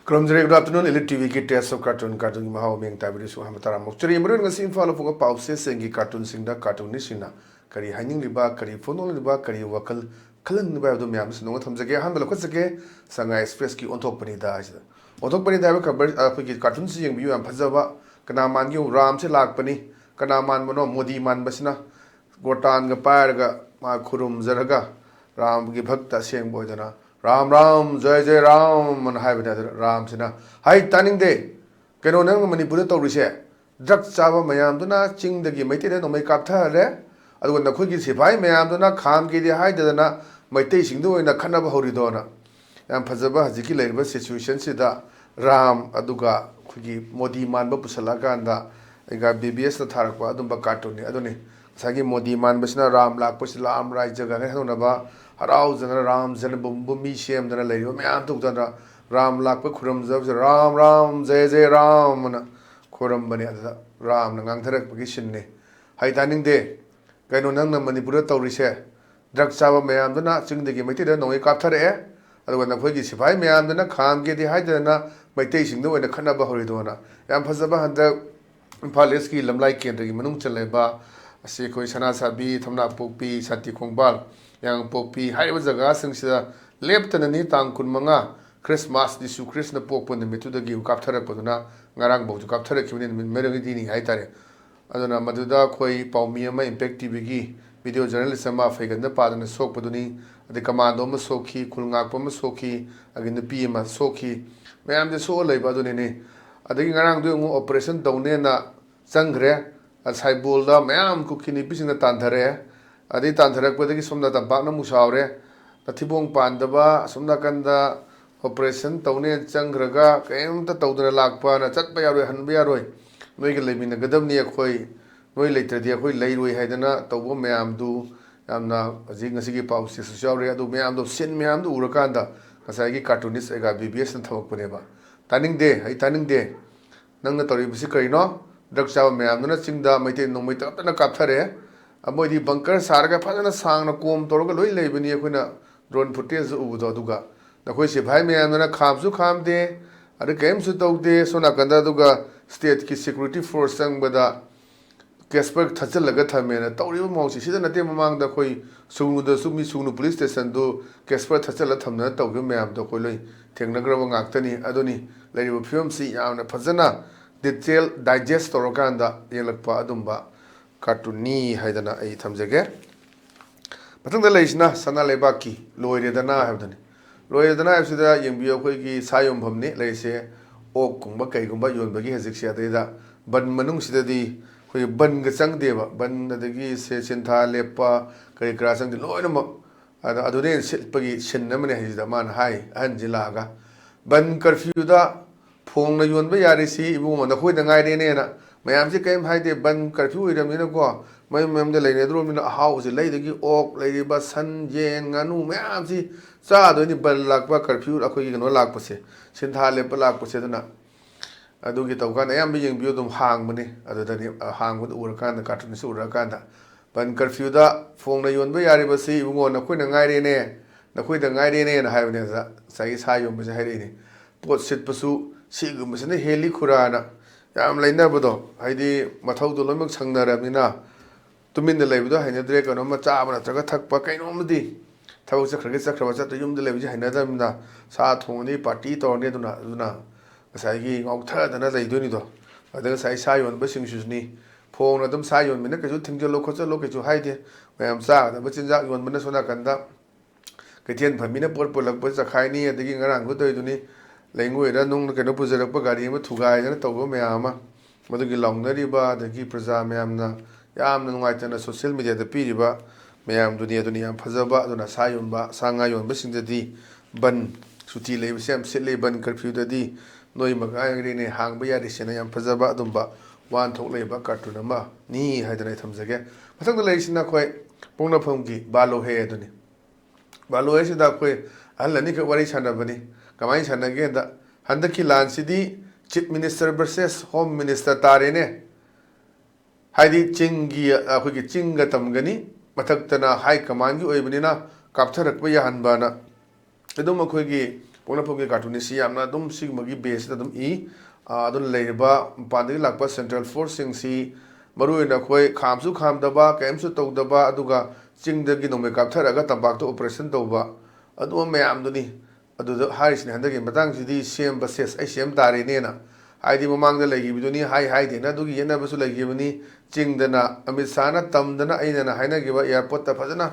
Good afternoon, ELITETV ki test of cartoon mahau meng tabiri su hamatara mokchari imron ngasi info fuga pause sengi cartoon singda cartoon ni sina kari hanging liba kari phone liba kari wakal khalan ba do myam sino thamjage han bal khosake sanga express ki onthok pani da ajda onthok pani da ba cover ki cartoon si yeng biu am phajaba kana man gi ram se lak pani kana man mono modi man basina gotan ga pair ga ma khurum zaraga ram gi bhakta seng boidana Ram Ram Jai Jai Ram man hai bada Ram sina hai taning de keno nang Manipur to rise drak chaba mayam duna ching dagi maite de no mai kap tha re adu na khoi gi sipai mayam duna kham gi de hai de na maite sing do na khana ba hori do na yam phajaba hajiki leiba situation sida Ram aduga khoi gi modi man ba pusala kan da ega BBS na tharak ba adum ba cartoon ni aduni sagi modi man basina Ram lak pusila am rai jaga ne hona ba Harau jana Ram jana bumi shem jana lay me am tuk jana Ram lak pe khuram jab Ram Ram Jai Jai Ram na khuram bani ada Ram na ngang tharak pagi shinne hai taning de kaino nang na Manipur tawri se drak chaba me am dana ching de gi maiti da noi kap thare adu na phoi gi sipai me am dana kham ge di hai dana maiti sing do na khana ba hori do na yam phajaba handa imphal east ki lamlai kendra gi manung chale ba ase koi sana sabi thamna pokpi sati khongbal yang popi hai wa jaga sing sida leptana ni tang kun manga Christmas disu Krishna pokpon ni mitu da gi kap thara poduna ngarang bo kap thara khibni merang di ni hai tare aduna maduda khoi paumi ma impact tv gi video journalist ma fegan da padana sok poduni ade commando ma sokhi khulngak pa ma sokhi agin pi ma sokhi mayam de so lei ba duni ni ade ngarang du ngo operation daune na changre asai bol da mayam ku khini pising da tan thare adi tanthrak padagi somna tampak na musawre tathibong pandaba somna kanda operation tawne changraga kaim ta tawdra lakpa na chatpa yaroi hanba yaroi noi ge lemin gadam ni khoi noi leitradi khoi leiroi haidana tawbo mayam du yamna aji ngasi gi pau se sawre adu mayam du sin mayam du urakanda kasai gi cartoonist ega BBS na thawak pune ba taning de nang na tori bisi kaino drakcha mayam na chingda maite no mai ta na kapthare Amoy bunker sarga fazana sang na kom toroga loi leibani akhona drone footage ubudo aduga nakhoi se bhai me amna khamsu khamde ade game su tawde sona kanda aduga state ki security force sang bada casper thachal laga thame na tawriba mawsi sida nate mamang da khoi sunu da sumi sunu police station do casper thachal la thamna tawge me am da khoi loi thengna graba ngaktani adoni leiba film si yamna fazana detail digest torokanda yelakpa adumba cartoon ni haidana ai thamjage mathangda leisna sana lebaki loiredana habdani loiredana habsida yengbiyo khoi gi sayom bhamni leise ok kungba kai gumba yonbagi hajik se adeida ban manung sidadi khoi ban ga changdeba ban adagi se chintha lepa kai kra changdi loina ma ada adune silpagi sinna mane hajida man hai anjila ga ban curfew da phongna yonba yari si ibu ma khoi da ngai ne na mayam se kaim haide ban curfew iramina ko mayam de leine dro mina house leidagi ok leiba san yen nganu mayam si cha do ni bal lakpa curfew akhoi gi no lakpa se sintha le pa lakpa se dana adu gi tawkan ayam bi yeng bi dum hang mani adu da ni hang bu ur kan da cartoon su ur kan da ban curfew da phong na yon ba yari ba si bungo na khoi na ngai re ne na khoi da ngai re ne na hai ne sa sai sa yom ba se hai re ni pot sit pasu si gum se ne heli khurana yam laina bodo haidi mathau do lomak sangnarabnina tumin de leibudo haina dre kano ma cha bana traga thakpa kaino mdi thau chakhra chakhra cha yum de leibu haina damna sa thongni party torne duna sai gi ngau tha dana leidoni do adaga sai sa yon ba singsusni phong na dum sa yon mina kaju thingjo lo khocha lo kaju haide mayam sa da bachin ja yon bana sona kanda ketien phamina por polak pa chakhaini adagi ngarang go toiduni lengoi ra nung ke no pujarak pa gari ma thugai na tawbo mayama madugi lawnari ba dagi praja mayamna yamna nungaitana social media da piriba mayam duni yam phajaba aduna sayum ba sanga yon ba singdadi ban suti lei sem sele ban curfew dadi noi magai ri ne hang ba yari sena yam phajaba adumba wan thok lei ba cartoon ma ni haidana thamjage mathang da lei sina khoi pongna phomgi balo he aduni balo he sida khoi alani ka wari chana bani kamai chanage da handaki lan sidi chief minister versus home minister tarene haidi chingi akhoi chinga tamgani mathaktana high command gi oibnina kaptharak pa yahan bana edum akhoi gi ꯄꯣꯛꯅꯐꯝꯒꯤ ꯀꯥꯔꯇꯨꯅꯤꯁꯁꯤ ꯌꯥꯝꯅ ꯑꯗꯨꯝ ꯁꯤꯒꯨꯝꯕꯒꯤ best ꯑꯗꯨꯝ E ꯑꯗꯨꯅ ꯂꯩꯔꯤꯕ ꯃꯄꯥꯟꯗꯒꯤ ꯂꯥꯛꯄ central ꯐꯣꯔꯁꯁꯤꯡꯁꯤ ꯃꯔꯨꯑꯣꯏꯅ ꯑꯩꯈꯣꯏ ꯈꯥꯝꯁꯨ ꯈꯥꯝꯗꯕ ꯀꯔꯤꯝꯁꯨ ꯇꯧꯗꯕ ꯑꯗꯨꯒ ꯆꯤꯡꯗꯒꯤ ꯅꯣꯡꯃꯩ ꯀꯥꯞꯊꯔꯒ ꯇꯝꯄꯥꯛꯇ ꯑꯣꯄꯔꯦꯁꯟ ꯇꯧꯕ ꯑꯗꯨꯝꯕ ꯃꯌꯥꯝꯗꯨꯅꯤ ꯑꯗꯨꯗ ꯍꯥꯏꯔꯤꯁꯤꯅꯤ ꯍꯟꯗꯛꯀꯤ ꯃꯇꯥꯡꯁꯤꯗꯤ ꯁꯦꯝꯕ ꯁꯦꯁ ꯑꯩ ꯁꯦꯝ ꯇꯥꯔꯦꯅꯦꯅ ꯍꯥꯏꯗꯤ ꯃꯃꯥꯡꯗ ꯂꯩꯈꯤꯕꯗꯨꯅꯤ ꯍꯥꯏꯗꯦꯅ ꯑꯗꯨꯒꯤ ꯌꯦꯠꯅꯕꯁꯨ ꯂꯩꯈꯤꯕꯅꯤ ꯆꯤꯡꯗꯅ ꯑꯃꯤꯠ ꯁꯥꯍꯅ ꯇꯝꯗꯅ ꯑꯩꯅ ꯍꯥꯏꯅꯈꯤꯕ ꯏꯌꯥꯔꯄꯣꯔꯠꯇ ꯐꯖꯅ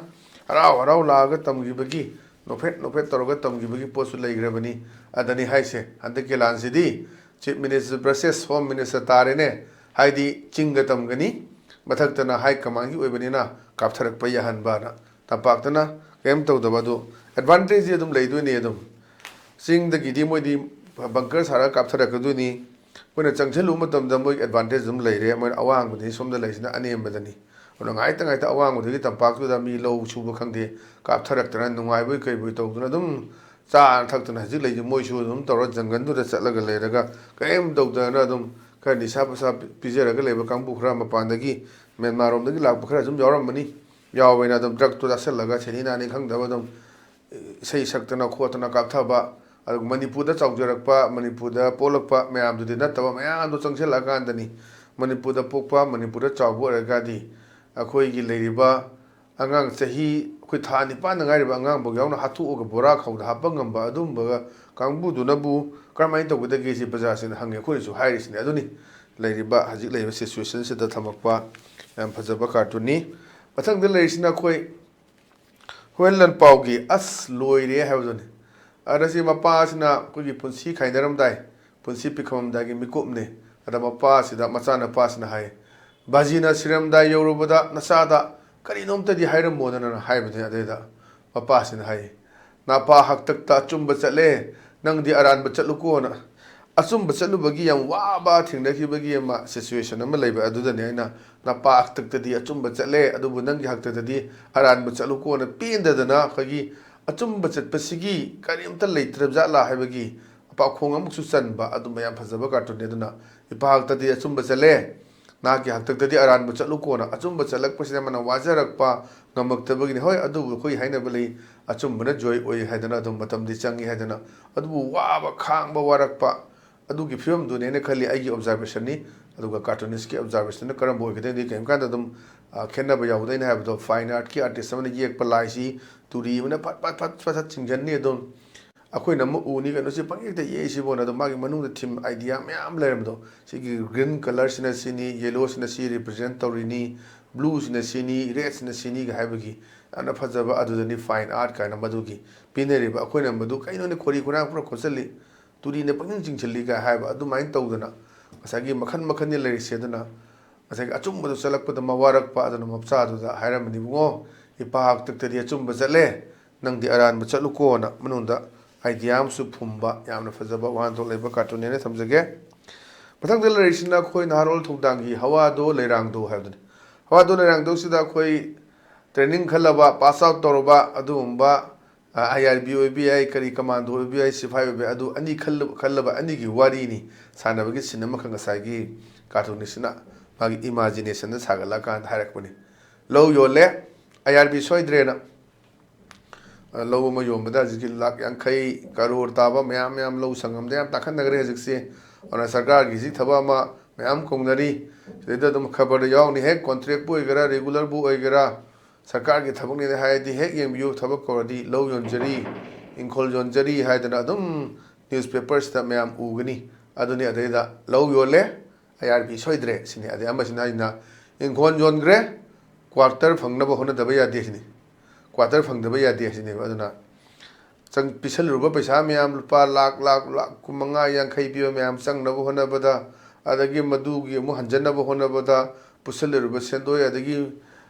ꯍꯔꯥꯎ ꯍꯔꯥꯎ ꯂꯥꯛꯑꯒ ꯇꯝꯈꯤꯕꯒꯤ ꯅꯣꯐꯦꯠ ꯇꯧꯔꯒ ꯇꯝꯈꯤꯕꯒꯤ ꯄꯣꯠꯁꯨ ꯂꯩꯈ꯭ꯔꯕꯅꯤ ꯑꯗꯅꯤ ꯍꯥꯏꯁꯦ ꯍꯟꯗꯛꯀꯤ ꯂꯥꯟꯁꯤꯗꯤ chief minister versus home minister ꯇꯥꯔꯦꯅꯦ ꯍꯥꯏꯗꯤ ꯆꯤꯡꯒ ꯇꯝꯒꯅꯤ ꯃꯊꯛꯇꯅ ꯍꯥꯏ ꯀꯃꯥꯟꯒꯤ ꯑꯣꯏꯕꯅꯤꯅ ꯀꯥꯞꯊꯔꯛꯄ ꯌꯥꯍꯟꯕꯅ ꯇꯝꯄꯥꯛꯇꯅ ꯀꯔꯤꯝ ꯇꯧꯗꯕ ꯑꯗꯨ ꯑꯦꯗꯚꯥꯟꯇꯦꯖꯇꯤ ꯑꯗꯨꯝ ꯂꯩꯗꯣꯏꯅꯤ ꯑꯗꯨꯝ ꯆꯤꯡꯗꯒꯤꯗꯤ ꯃꯣꯏꯗꯤ ꯕꯪꯀꯔ ꯁꯥꯔꯒ ꯀꯥꯞꯊꯔꯛꯀꯗꯣꯏꯅꯤ ꯑꯩꯈꯣꯏꯅ ꯆꯪꯁꯤꯜꯂꯨꯕ ꯃꯇꯝꯗ ꯃꯣꯏꯒꯤ ꯑꯦꯗꯚꯥꯟꯇꯦꯖ ꯑꯗꯨम ꯂꯩꯔꯦ ꯃꯣꯏꯅ ꯑꯋꯥꯡꯕꯗꯤ ꯁꯣꯝꯗ ꯂꯩꯁꯤꯅ ꯑꯅꯦꯝꯕꯗꯅꯤ ꯑꯗꯨꯅ ꯉꯥꯏꯇ ꯑꯋꯥꯡꯕꯗꯒꯤ ꯇꯝꯄꯥꯛꯇꯨꯗ ꯃꯤ ꯂꯧ ꯁꯨꯕ ꯈꯪꯗꯦ ꯀꯥꯞꯊꯔꯛꯇꯅ ꯅꯨꯡꯉꯥꯏꯕꯣꯏ ꯀꯩꯕꯣꯏ ꯇꯧꯗꯨꯅ ꯑꯗꯨꯝ ꯆꯥꯅ ꯊꯛꯇꯅ ꯍꯧꯖꯤꯛ ꯂꯩꯁꯦ ꯃꯣꯏꯁꯨ ꯑꯗꯨꯝ ꯇꯧꯔ ꯖꯪꯒꯟꯗꯨꯗ ꯆꯠꯂꯒ ꯂꯩꯔꯒ ꯀꯔꯤꯝ ꯇꯧꯗꯅ ꯑꯗꯨꯝ ꯈꯔ ꯅꯤꯁꯥ ꯄꯁꯥ ꯄꯤꯖꯔꯒ ꯂꯩꯕ ꯀꯥꯡꯕꯨ ꯈꯔ ꯃꯄꯥꯟꯗꯒꯤ ꯃꯦꯟꯃꯥꯔꯣꯝꯗꯒꯤ ꯂꯥꯛꯄ ꯈꯔ ꯁꯨꯝ ꯌꯥꯎꯔꯝꯕꯅꯤ ꯌꯥꯎꯕꯅ ꯑꯗꯨꯝ ꯗ꯭ꯔꯛꯇꯨ ꯆꯥꯁꯤꯜꯂꯒ ꯁꯦꯅꯤ ꯅꯥꯅꯤ ꯈꯪꯗꯕ ꯑꯗꯨꯝ ꯏꯁꯩ ꯁꯛꯇꯅ ꯈꯣꯠꯇꯅ ꯀꯥꯞꯊꯕ ꯑꯗꯨꯒ ꯃꯅꯤꯄꯨꯔꯗ ꯆꯥꯎꯖꯔꯛꯄ ꯃꯅꯤꯄꯨꯔꯗ ꯄꯣꯛꯂꯛꯄ ꯃꯌꯥꯝꯗꯨꯗꯤ ꯅꯠꯇꯕ ꯃꯌꯥꯝꯗꯣ ꯆꯪꯁꯤꯜꯂꯛꯑꯀꯥꯟꯗꯅꯤ ꯃꯅꯤꯄꯨꯔꯗ ꯄꯣꯛꯄ ꯃꯅꯤꯄꯨꯔꯗ ꯆꯥꯎꯕ ꯑꯣꯏꯔꯒꯗꯤ ꯑꯩꯈꯣꯏꯒꯤ ꯂꯩꯔꯤꯕ ꯑꯉꯥꯡ ꯆꯍꯤ ꯑꯩꯈꯣꯏ ꯊꯥ ꯅꯤꯄꯥꯟꯗ ꯉꯥꯏꯔꯤꯕ ꯑꯉꯥꯡꯐꯥꯎ ꯌꯥꯎꯅ ꯍꯥꯠꯇꯣꯛꯑꯒ ꯕꯣꯔꯥ ꯈꯥꯎꯗ ꯍꯥꯞꯄ ꯉꯝꯕ ꯑꯗꯨꯝꯕ ꯀꯥꯡꯕꯨꯗꯨꯅꯕꯨ ꯀꯔꯝꯍꯥꯏꯅ ꯇꯧꯒꯗꯒꯦ ꯁꯤ ꯄ꯭ꯔꯖꯥꯁꯤꯡꯅ ꯍꯪꯉꯦ ꯑꯩꯈꯣꯏꯅꯁꯨ ꯍꯥꯏꯔꯤꯁꯤꯅꯤ ꯑꯗꯨꯅꯤ ꯂꯩꯔꯤꯕ ꯍꯧꯖꯤꯛ ꯂꯩꯔꯤꯕ ꯁꯤꯆꯨꯋꯦꯁꯟꯁꯤꯗ ꯊꯝꯃꯛꯄ ꯌꯥꯝ ꯐꯖꯕ ꯀꯥꯔꯇꯨꯟꯅꯤ ꯃꯊꯪꯗ ꯂꯩꯔꯤꯁꯤꯅ ꯑꯩꯈꯣꯏ ꯍꯨꯏꯌꯦꯟ ꯂꯟꯄꯥꯎꯒꯤ ꯑꯁ ꯂꯣꯏꯔꯦ ꯍꯥꯏꯕꯗꯨꯅꯤ ꯑꯗ ꯃꯄꯥꯁꯤꯅ ꯑꯩꯈꯣꯏꯒꯤ ꯄꯨꯟꯁꯤ ꯈꯥꯏꯅꯔꯝꯗꯥꯏ ꯄꯨꯟꯁꯤ ꯄꯤꯈꯝꯗꯥꯏꯒꯤ ꯃꯤꯀꯨꯞꯅꯤ ꯑꯗ ꯃꯄꯥꯁꯤꯗ ꯃꯆꯥꯅꯨꯄꯥꯁꯤꯅ ꯍꯥꯏ ꯕꯥꯖꯤꯅ ꯁꯤꯔꯝꯗꯥꯏ ꯌꯧꯔꯨꯕꯗ ꯅꯆꯥꯗ ꯀꯔꯤꯅꯣꯝꯇꯗꯤ ꯍꯥꯏꯔꯝꯃꯣꯗꯅ ꯍꯥꯏꯕꯅꯤ ꯑꯗꯩꯗ ꯃꯄꯥꯁꯤꯅ ꯍꯥꯏ ꯅꯄꯥ ꯍꯥꯛꯇꯛꯇ ꯑꯆꯨꯝꯕ ꯆꯠꯂꯦ ꯅꯪꯗꯤ ꯑꯔꯥꯟꯕ ꯆꯠꯂꯨꯀꯣꯅ ꯑꯆꯨꯝꯕ ꯆꯠꯂꯨꯕꯒꯤ ꯌꯥꯝ ꯋꯥꯕ ꯊꯦꯡꯅꯈꯤꯕꯒꯤ ꯑꯃ ꯁꯤꯆꯨꯋꯦꯁꯟ ꯑꯃ ꯂꯩꯕ ꯑꯗꯨꯗꯅꯤ ꯑꯩꯅ ꯅꯄꯥ ꯍꯥꯛꯇꯛꯇꯗꯤ ꯑꯆꯨꯝꯕ ꯆꯠꯂꯦ ꯑꯗꯨꯕꯨ ꯅꯪꯒꯤ ꯍꯥꯛꯇꯛꯇꯗꯤ ꯑꯔꯥꯟꯕ ꯆꯠꯂꯨꯀꯣꯅ ꯄꯦꯟꯗꯗꯅ ꯑꯩꯈꯣꯏꯒꯤ ꯑꯆꯨꯝꯕ ꯆꯠꯄꯁꯤꯒꯤ ꯀꯔꯤꯝꯇ ꯂꯩꯇ꯭ꯔꯕ ꯖꯥꯠꯂꯥ ꯍꯥꯏꯕꯒꯤ ꯄꯥꯎꯈꯣꯡ ꯑꯃꯨꯛꯁꯨ ꯆꯟꯕ ꯑꯗꯨꯝꯕ ꯌꯥꯝ ꯐꯖꯕ ꯀꯥꯔꯇꯨꯟꯅꯤ ꯑꯗꯨꯅ ꯏꯄꯥ ꯍꯥꯛꯇꯛꯇꯗꯤ ꯑꯆꯨꯝꯕ ꯆꯠꯂꯦ ꯅꯍꯥꯛꯀꯤ ꯍꯥꯛꯇꯛꯇꯗꯤ ꯑꯔꯥꯟꯕ ꯆꯠꯂꯨꯀꯣꯅ ꯑꯆꯨꯝꯕ ꯆꯠꯂꯛꯄꯁꯤꯗ ꯃꯅ ꯋꯥꯖꯔꯛꯄ ꯉꯝꯃꯛꯇꯕꯒꯤꯅꯤ ꯍꯣꯏ ꯑꯗꯨꯕꯨ ꯑꯩꯈꯣꯏ ꯍꯥꯏꯅꯕ ꯂꯩ ꯑꯆꯨꯝꯕꯅ ꯖꯣꯏ ꯑꯣꯏ ꯍꯥꯏꯗꯅ ꯑꯗꯨꯝ ꯃꯇꯝꯗꯤ ꯆꯪꯏ ꯍꯥꯏꯗꯅ ꯑꯗꯨꯕꯨ ꯋꯥꯕ ꯈꯥꯡꯕ ꯋꯥꯔꯛꯄ ꯑꯗꯨꯒꯤ ꯐꯤꯕꯝꯗꯨꯅꯦꯅ ꯈꯜꯂꯤ ꯑꯩꯒꯤ ꯑꯣꯕꯖꯥꯔꯕꯦꯁꯟꯅꯤ ꯑꯗꯨꯒ ꯀꯥꯔꯇꯨꯅꯤꯁꯀꯤ ꯑꯣꯕꯖꯥꯔꯕꯦꯁꯟꯅ ꯀꯔꯝꯕ ꯑꯣꯏꯒꯗꯒꯦ ꯀꯔꯤꯝ ꯀꯥꯟꯗ ꯑꯗꯨꯝ ꯈꯦꯠꯅꯕ ꯌꯥꯎꯗꯣꯏꯅꯤ ꯍꯥꯏꯕꯗꯣ ꯐꯥꯏꯟ ꯑꯥꯔꯠꯀꯤ ꯑꯥꯔꯇꯤꯁ ꯑꯃꯅ ꯌꯦꯛꯄ ꯂꯥꯏꯁꯤ ꯇꯨꯔꯤ ꯑꯃꯅ ꯐꯠ ꯆꯤꯡꯖꯟꯅꯤ ꯑꯗꯨꯝ ꯑꯩꯈꯣꯏꯅ ꯑꯃꯨꯛ ꯎꯅꯤ ꯀꯩꯅꯣꯁꯤ ꯄꯪꯌꯦꯛꯇ ꯌꯦꯛꯏꯁꯤꯕꯣꯅ ꯑꯗꯨꯝ ꯃꯥꯒꯤ ꯃꯅꯨꯡꯗ ꯊꯤꯝ ꯑꯥꯏꯗꯤꯌꯥ ꯃꯌꯥꯝ ꯂꯩꯔꯝꯕꯗꯣ ꯁꯤꯒꯤ ꯒ꯭ꯔꯤꯟ ꯀꯂꯔꯁꯤꯅ ꯁꯤꯅꯤ ꯌꯦꯂꯣꯁꯤꯅ ꯁꯤ ꯔꯤꯄ꯭ꯔꯖꯦꯟ ꯇꯧꯔꯤꯅꯤ ꯕ꯭ꯂꯨꯁꯤꯅ ꯁꯤꯅꯤ ꯔꯦꯗꯁꯤꯅ ꯁꯤꯅꯤꯒ ꯍꯥꯏꯕꯒꯤ ꯌꯥꯝꯅ ꯐꯖꯕ ꯑꯗꯨꯗꯅꯤ ꯐꯥꯏꯟ ꯑꯥꯔꯠ ꯀꯥꯏꯅ ꯃꯗꯨꯒꯤ ꯄꯤꯅꯔꯤꯕ ꯑꯩꯈꯣꯏꯅ ꯃꯗꯨ ꯀꯩꯅꯣꯅꯦ ꯈꯣꯔꯤ ꯈꯨꯔꯥꯡ ꯄꯨꯔꯥ ꯈꯣꯠꯆꯜꯂꯤ ꯇꯨꯔꯤꯅ ꯄꯪꯆꯤꯡ ꯆꯤꯡꯁꯤꯜꯂꯤꯒ ꯍꯥꯏꯕ ꯑꯗꯨꯃꯥꯏꯅ ꯇꯧꯗꯅ ꯉꯁꯥꯏꯒꯤ ꯃꯈꯟ ꯃꯈꯟꯅꯤ ꯂꯩꯔꯤꯁꯦ ꯑꯗꯨꯅ ꯉꯁꯥꯏꯒꯤ ꯑꯆꯨꯝꯕꯗꯣ ꯆꯠꯂꯛꯄꯗ ꯃꯋꯥꯔꯛꯄ ꯑꯗꯨꯅ ꯃꯆꯥꯗꯨꯗ ꯍꯥꯏꯔꯝꯕꯅꯤ ꯏꯕꯨꯡꯉꯣ ꯏꯄꯥ ꯍꯥꯛꯇꯛꯇꯗꯤ ꯑꯆꯨꯝꯕ ꯆꯠꯂꯦ ꯅꯪꯗꯤ ꯑꯔꯥꯟꯕ ꯆꯠꯂꯨꯀꯣꯅ ꯃꯅꯨꯡꯗ ꯑꯥꯏꯗꯤꯌꯥ ꯑꯃꯁꯨ ꯐꯨꯝꯕ ꯌꯥꯝꯅ ꯐꯖꯕ ꯋꯥꯍꯟꯊꯣꯛ ꯂꯩꯕ ꯀꯥꯔꯇꯨꯟꯅꯦꯅ ꯊꯝꯖꯒꯦ ꯃꯊꯪꯗ ꯂꯩꯔꯤꯁꯤꯅ ꯑꯩꯈꯣꯏ ꯅꯍꯥꯔꯣꯜ ꯊꯧꯗꯥꯡꯒꯤ ꯍꯋꯥꯗꯣ ꯂꯩꯔꯥꯡꯗꯣ ꯍꯥꯏꯕꯗꯨꯅꯤ ꯍꯋꯥꯗꯣ ꯂꯩꯔꯥꯡꯗꯣꯁꯤꯗ ꯑꯩꯈꯣꯏ ꯇ꯭ꯔꯦꯅꯤꯡ ꯈꯜꯂꯕ ꯄꯥꯁ ꯑꯥꯎꯠ ꯇꯧꯔꯕ ꯑꯗꯨꯒꯨꯝꯕ ꯑꯥꯏ ꯑꯥꯔ ꯕꯤ ꯑꯣꯏꯕ ꯌꯥꯏ ꯀꯔꯤ ꯀꯃꯥꯟꯗꯣ ꯑꯣꯏꯕ ꯌꯥꯏ ꯁꯤꯐꯥꯏ ꯑꯣꯏꯕ ꯌꯥꯏ ꯑꯗꯨ ꯑꯅꯤ ꯈꯜꯂꯕ ꯑꯅꯤꯒꯤ ꯋꯥꯔꯤꯅꯤ ꯁꯥꯟꯅꯕꯒꯤ ꯁꯤꯟ ꯑꯃꯈꯛ ꯉꯁꯥꯏꯒꯤ ꯀꯥꯔꯇꯨꯟꯅꯤꯁꯤꯅ ꯃꯥꯒꯤ ꯏꯃꯥꯖꯤꯅꯦꯁꯟꯗ ꯁꯥꯒꯠꯂꯛꯀꯥꯟꯗ ꯍꯥꯏꯔꯛꯄꯅꯤ ꯂꯧ ꯌꯣꯜꯂꯦ ꯑꯥꯏ ꯑꯥꯔ ꯕꯤ ꯁꯣꯏꯗ꯭ꯔꯦꯅ ꯂꯧ ꯑꯃ ꯌꯣꯟꯕꯗ ꯍꯧꯖꯤꯛꯀꯤ ꯂꯥꯛ 50 ꯀꯔꯣꯔ ꯇꯥꯕ ꯃꯌꯥꯝ ꯂꯧ ꯁꯪꯉꯝꯗ ꯌꯥꯝ ꯇꯥꯈꯠꯅꯈ꯭ꯔꯦ ꯍꯧꯖꯤꯛꯁꯦ ꯑꯗꯨꯅ ꯁꯔꯀꯥꯔꯒꯤ ꯍꯧꯖꯤꯛ ꯊꯕꯛ ꯑꯃ ꯃꯌꯥꯝ ꯀꯧꯅꯔꯤ ꯁꯤꯗꯩꯗ ꯑꯗꯨꯝ ꯈꯕꯔꯗ ꯌꯥꯎꯅꯤ ꯍꯦꯛ ꯀꯣꯟꯇ꯭ꯔꯦꯛꯄꯨ ꯑꯣꯏꯒꯦꯔꯥ ꯔꯦꯒꯨꯂꯔꯕꯨ ꯑꯣꯏꯒꯦꯔꯥ ꯁꯔꯀꯥꯔꯒꯤ ꯊꯕꯛꯅꯦꯅ ꯍꯥꯏꯔꯗꯤ ꯍꯦꯛ ꯌꯦꯡꯕꯤꯌꯨ ꯊꯕꯛ ꯀꯧꯔꯗꯤ ꯂꯧ ꯌꯣꯟꯖꯔꯤ ꯏꯪꯈꯣꯜ ꯌꯣꯟꯖꯔꯤ ꯍꯥꯏꯗꯅ ꯑꯗꯨꯝ ꯅ꯭ꯌꯨꯁꯄꯦꯄꯔꯁꯤꯗ ꯃꯌꯥꯝ ꯎꯒꯅꯤ ꯑꯗꯨꯅꯤ ꯑꯗꯩꯗ ꯂꯧ ꯌꯣꯜꯂꯦ ꯑꯥꯏ ꯑꯥꯔ ꯕꯤ ꯁꯣꯏꯗ꯭ꯔꯦ ꯁꯤꯅꯤ ꯑꯗꯩ ꯑꯃꯁꯤꯅ ꯑꯩꯅ ꯏꯪꯈꯣꯜ ꯌꯣꯟꯈ꯭ꯔꯦ ꯀ꯭ꯋꯥꯔꯇꯔ ꯐꯪꯅꯕ ꯍꯣꯠꯅꯗꯕ ꯌꯥꯗꯦ ꯁꯤꯅꯤ ꯀ꯭ꯋꯥꯔꯇꯔ ꯐꯪꯗꯕ ꯌꯥꯗꯦ ꯁꯤꯅꯦꯕ ꯑꯗꯨꯅ ꯄꯤꯁꯜꯂꯨꯔꯕ ꯄꯩꯁꯥ ꯃꯌꯥꯝ ꯂꯨꯄꯥ ꯂꯥꯛ 50 ꯄꯤꯕ ꯃꯌꯥꯝ ꯆꯪꯅꯕ ꯍꯣꯠꯅꯕꯗ ꯑꯗꯒꯤ ꯃꯗꯨꯒꯤ ꯑꯃꯨꯛ ꯍꯟꯖꯟꯅꯕ ꯍꯣꯠꯅꯕꯗ ꯄꯨꯁꯜꯂꯨꯔꯤꯕ ꯁꯦꯟꯗꯣꯏ ꯑꯗꯒꯤ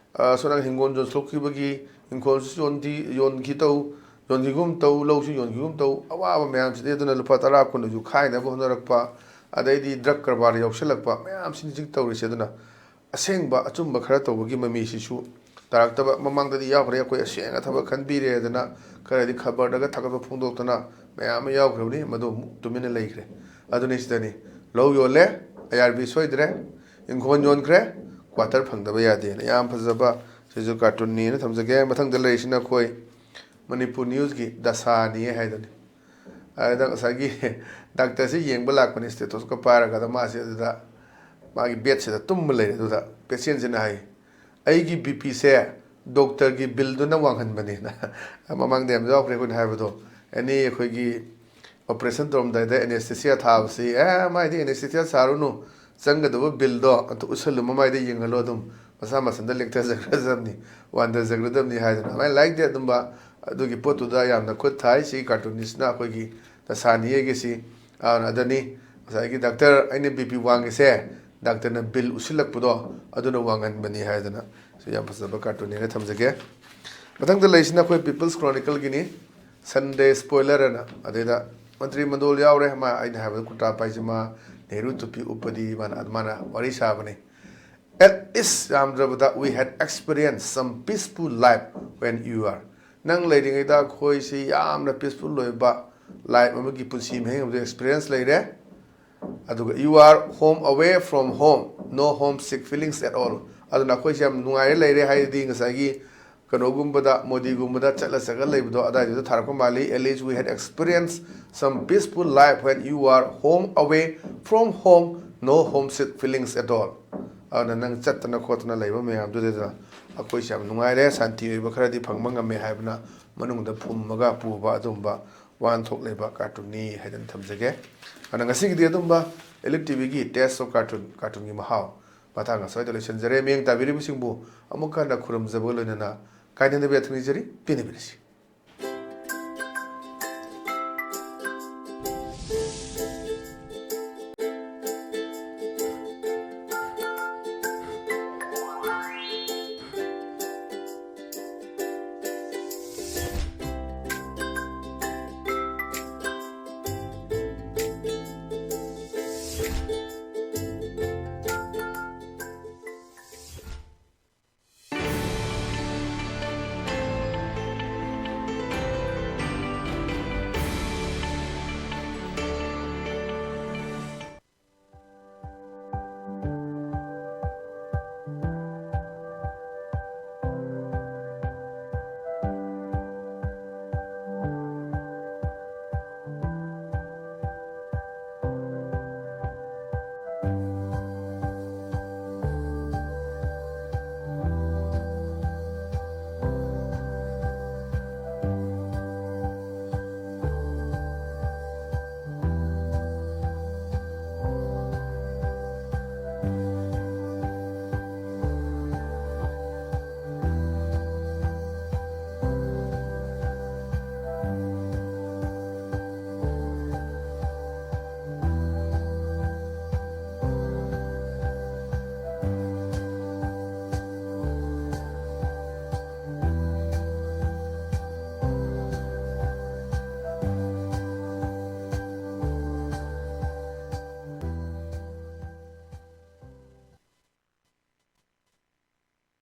ꯁꯣꯝꯅ ꯍꯤꯡꯒꯣꯜ ꯌꯣꯟꯊꯣꯛꯈꯤꯕꯒꯤ ꯏꯪꯈꯣꯜꯁꯨ ꯌꯣꯟꯈꯤꯒꯨꯝ ꯇꯧ ꯂꯧꯁꯨ ꯌꯣꯟꯈꯤꯒꯨꯝ ꯇꯧ ꯑꯋꯥꯕ ꯃꯌꯥꯝꯁꯤꯗꯤ ꯑꯗꯨꯅ ꯂꯨꯄꯥ 10 ꯀꯨꯟꯁꯨ ꯈꯥꯏꯅꯕ ꯍꯣꯠꯅꯔꯛꯄ ꯑꯗꯩꯗꯤ ꯗ꯭ꯔꯒ ꯀꯔꯕꯥꯔ ꯌꯥꯎꯁꯜꯂꯛꯄ ꯃꯌꯥꯝꯁꯤꯅꯤ ꯍꯧꯖꯤꯛ ꯇꯧꯔꯤꯁꯦ ꯑꯗꯨꯅ ꯑꯁꯦꯡꯕ ꯑꯆꯨꯝꯕ ꯈꯔ ꯇꯧꯕꯒꯤ ꯃꯃꯤꯁꯤꯁꯨ ꯇꯥꯔꯛꯇꯕ ꯃꯃꯥꯡꯗꯗꯤ ꯌꯥꯎꯈ꯭ꯔꯦ ꯑꯩꯈꯣꯏ ꯑꯁꯦꯡꯅ ꯊꯕꯛ ꯈꯟꯕꯤꯔꯦꯗꯅ ꯈꯔꯗꯤ ꯈꯕꯔꯗꯒ ꯊꯥꯒꯠꯄ ꯐꯣꯡꯗꯣꯛꯇꯅ ꯃꯌꯥꯝ ꯑꯃ ꯌꯥꯎꯈ꯭ꯔꯕꯅꯤ ꯃꯗꯨ ꯑꯃꯨꯛ ꯇꯨꯃꯤꯟꯅ ꯂꯩꯈ꯭ꯔꯦ ꯑꯗꯨꯅꯤ ꯁꯤꯗꯅꯤ ꯂꯧ ꯌꯣꯜꯂꯦ ꯑꯥꯏ ꯑꯥꯔ ꯕꯤ ꯁꯣꯏꯗ꯭ꯔꯦ ꯏꯪꯈꯣꯜ ꯌꯣꯟꯈ꯭ꯔꯦ ꯀ꯭ꯋꯥꯇꯔ ꯐꯪꯗꯕ ꯌꯥꯗꯦꯅ ꯌꯥꯝ ꯐꯖꯕ ꯁꯤꯁꯨ ꯀꯥꯔꯇꯨꯟꯅꯤꯅ ꯊꯝꯖꯒꯦ ꯃꯊꯪꯗ ꯂꯩꯔꯤꯁꯤꯅ ꯑꯩꯈꯣꯏ ꯃꯅꯤꯄꯨꯔ ꯅ꯭ꯌꯨꯁꯀꯤ ꯗꯁꯥꯅꯤ ꯍꯥꯏꯗꯨꯅꯤ ꯉꯁꯥꯏꯒꯤ ꯗꯥꯛꯇꯔꯁꯤ ꯌꯦꯡꯕ ꯂꯥꯛꯄꯅꯤ ꯁ꯭ꯇꯦꯇꯣꯁꯀꯣꯞ ꯄꯥꯏꯔꯒ ꯃꯥꯁꯤ ꯑꯗꯨꯗ ꯃꯥꯒꯤ ꯕꯦꯗꯁꯤꯗ ꯇꯨꯝꯕ ꯂꯩꯔꯦ ꯑꯗꯨꯗ ꯄꯦꯁꯦꯟꯁꯤꯅ ꯍꯥꯏ ꯑꯩꯒꯤ ꯕꯤꯄꯤꯁꯦ ꯗꯣꯛꯇꯔꯒꯤ ꯕꯤꯜꯗꯨꯅ ꯋꯥꯡꯍꯟꯕꯅꯤꯅ ꯃꯃꯥꯡꯗ ꯌꯥꯝ ꯌꯥꯎꯈ꯭ꯔꯦ ꯑꯩꯈꯣꯏꯅ ꯍꯥꯏꯕꯗꯣ ꯑꯦꯅꯤ ꯑꯩꯈꯣꯏꯒꯤ ꯑꯣꯄꯔꯦꯁꯟ ꯇꯧꯔꯝꯗꯥꯏꯗ ꯑꯦꯅꯦꯁꯊꯦꯁꯤꯌꯥ ꯊꯥꯕꯁꯤ ꯃꯥꯏꯗꯤ ꯑꯦꯅꯦꯁꯊꯦꯁꯤꯌꯥ ꯁꯥꯔꯨꯅꯨ ꯆꯪꯒꯗꯕ ꯕꯤꯜꯗꯣ ꯑꯗꯨ ꯎꯠꯁꯜꯂꯨ ꯃꯃꯥꯏꯗ ꯌꯦꯡꯍꯜꯂꯣ ꯑꯗꯨꯝ ꯃꯁꯥ ꯃꯊꯟꯇ ꯂꯦꯛꯊꯖꯈ꯭ꯔꯗꯕꯅꯤ ꯋꯥꯟꯊꯖꯈ꯭ꯔꯗꯕꯅꯤ ꯍꯥꯏꯗꯅ ꯑꯗꯨꯃꯥꯏꯅ ꯂꯥꯏꯛꯇꯤ ꯑꯗꯨꯝꯕ ꯑꯗꯨꯒꯤ ꯄꯣꯠꯇꯨꯗ ꯌꯥꯝꯅ ꯈꯨꯠ ꯊꯥꯏ ꯁꯤ ꯀꯥꯔꯇꯨꯅꯤꯁꯅ ꯑꯩꯈꯣꯏꯒꯤ ꯇꯁꯥꯅꯤꯌꯦꯒꯤꯁꯤ ꯑꯗꯅꯤ ꯉꯁꯥꯏꯒꯤ ꯗꯥꯛꯇꯔ ꯑꯩꯅ ꯕꯤꯄꯤ ꯋꯥꯡꯉꯤꯁꯦ ꯗꯥꯛꯇꯔꯅ ꯕꯤꯜ ꯎꯠꯁꯤꯜꯂꯛꯄꯗꯣ ꯑꯗꯨꯅ ꯋꯥꯡꯍꯟꯕꯅꯤ ꯍꯥꯏꯗꯅ ꯁꯤ ꯌꯥꯝ ꯐꯖꯕ ꯀꯥꯔꯇꯨꯟꯅꯦꯅ ꯊꯝꯖꯒꯦ ꯃꯊꯪꯗ ꯂꯩꯁꯤꯅ ꯑꯩꯈꯣꯏ ꯄꯤꯄꯜꯁ ꯀ꯭ꯔꯣꯅꯤꯀꯜꯒꯤꯅꯤ ꯁꯟꯗꯦ ꯁ꯭ꯄꯣꯏꯂꯔ ꯑꯅ ꯑꯗꯩꯗ ꯃꯟꯇ꯭ꯔꯤ ꯃꯟꯗꯣꯜ ꯌꯥꯎꯔꯦ ꯃꯥ ꯑꯩꯅ ꯍꯥꯏꯕꯗ ꯀꯨꯔꯇꯥ ꯄꯥꯏꯖꯃꯥ ꯅꯦꯍꯔꯨ ꯇꯨꯄꯤ ꯎꯞꯄꯗꯤ ꯃꯥꯅ ꯋꯥꯔꯤ ꯁꯥꯕꯅꯤ At is Yamdrabada, we had experienced some peaceful life when you are. Nang lady da koi si yamna peaceful loiba life amagi punsi meheng of the experience later. Aduga you are home away from home, no homesick feelings at all. Aduna koi si am nuai later hiding asagi Kanogumbada, Modi Gumbada, Chatla Saga Labdo, Ada Tarakomali, at least we had experienced some peaceful life when you are home away from home, no homesick feelings at all. Nang Chatana Kotana Labor may have do the Akoisham Nuaire, Santi, Bakradi, Pangmanga may have na Manung the Pumaga, Puba, Dumba, one talk labor cartoon head and Tamzage. And I think the Dumba, ELITETV test of cartoon Mahao. Batanga, so the Zereming, Taviri Simbu, Amukanda Kurum Zabolina, Kaiden the Beatrice, Pinibis.